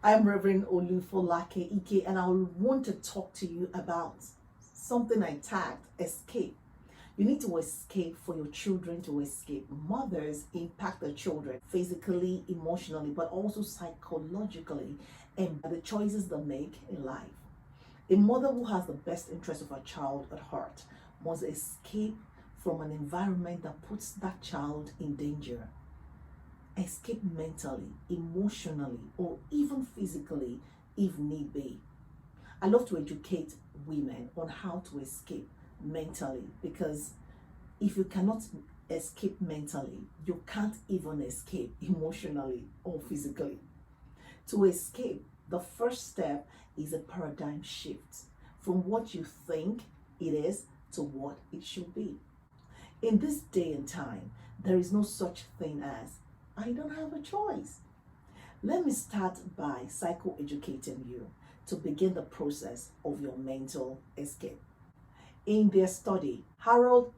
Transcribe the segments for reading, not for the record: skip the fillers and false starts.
I'm Reverend Olufolake Ike, and I want to talk to you about something I tagged escape. You need to escape for your children to escape. Mothers impact their children physically, emotionally, but also psychologically, and by the choices they make in life. A mother who has the best interest of her child at heart must escape from an environment that puts that child in danger. Escape mentally, emotionally, or even physically if need be. I love to educate women on how to escape mentally, because if you cannot escape mentally, you can't even escape emotionally or physically. To escape, the first step is a paradigm shift from what you think it is to what it should be. In this day and time, there is no such thing as I don't have a choice. Let me start by psychoeducating you to begin the process of your mental escape. In their study, Harold,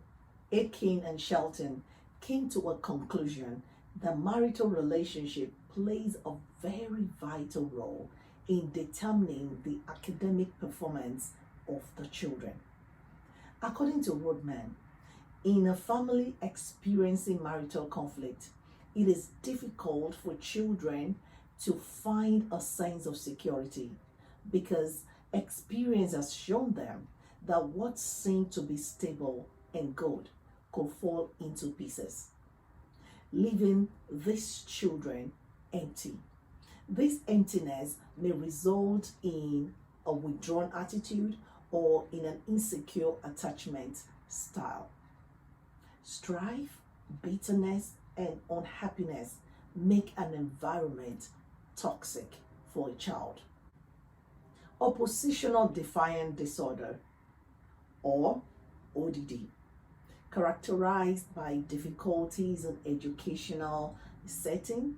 Aitken, and Shelton came to a conclusion that marital relationship plays a very vital role in determining the academic performance of the children. According to Rodman, in a family experiencing marital conflict, it is difficult for children to find a sense of security because experience has shown them that what seemed to be stable and good could fall into pieces, leaving these children empty. This emptiness may result in a withdrawn attitude or in an insecure attachment style. Strife, bitterness, and unhappiness make an environment toxic for a child. Oppositional defiant disorder, or ODD, characterized by difficulties in educational setting,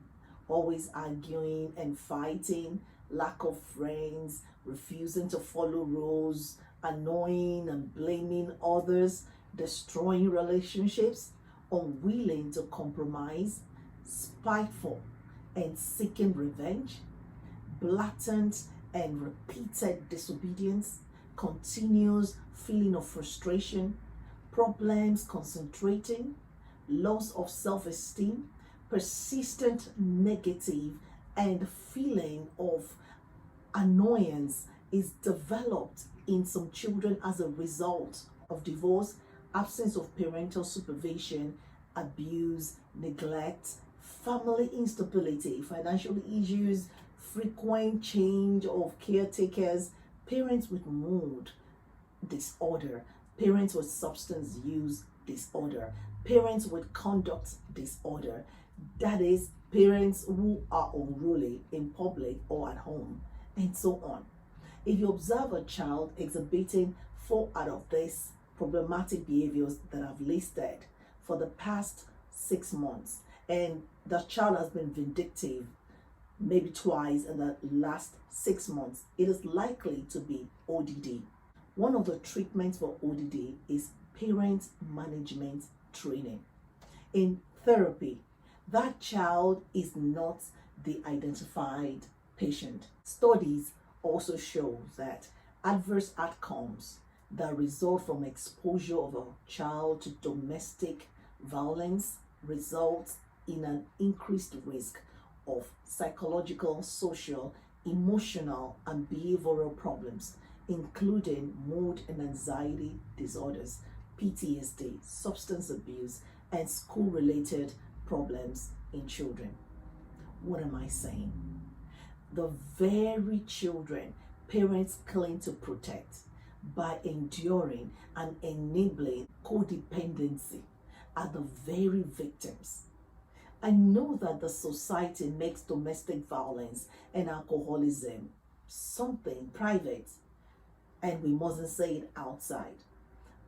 always arguing and fighting, lack of friends, refusing to follow rules, annoying and blaming others, destroying relationships, unwilling to compromise, spiteful and seeking revenge, blatant and repeated disobedience, continuous feeling of frustration, problems concentrating, loss of self-esteem, persistent negative and feeling of annoyance is developed in some children as a result of divorce, absence of parental supervision, abuse, neglect, family instability, financial issues, frequent change of caretakers, parents with mood disorder, parents with substance use disorder, parents with conduct disorder, that is, parents who are unruly in public or at home, and so on. If you observe a child exhibiting 4 out of these problematic behaviors that I've listed for the past 6 months, and the child has been vindictive maybe twice in the last 6 months, it is likely to be ODD. One of the treatments for ODD is parent management training. In therapy, that child is not the identified patient. Studies also show that adverse outcomes that result from exposure of a child to domestic violence results in an increased risk of psychological, social, emotional, and behavioral problems, including mood and anxiety disorders, PTSD, substance abuse, and school-related problems in children. What am I saying? The very children parents claim to protect by enduring and enabling codependency are the very victims. I know that the society makes domestic violence and alcoholism something private, and we mustn't say it outside.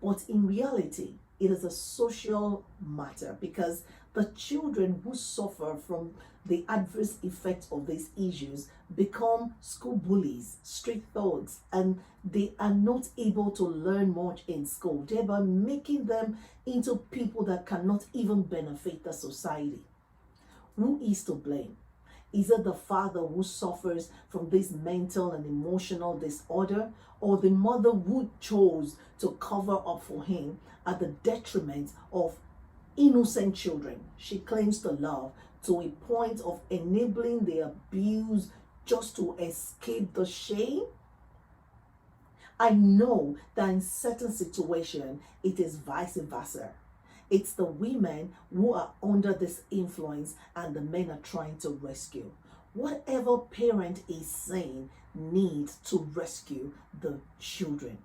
But in reality, it is a social matter because the children who suffer from the adverse effects of these issues become school bullies, street thugs, and they are not able to learn much in school, thereby making them into people that cannot even benefit the society. Who is to blame? Is it the father who suffers from this mental and emotional disorder, or the mother who chose to cover up for him at the detriment of innocent children she claims to love, to a point of enabling the abuse just to escape the shame? I know that in certain situations it is vice versa. It's the women who are under this influence and the men are trying to rescue. Whatever parent is saying needs to rescue the children.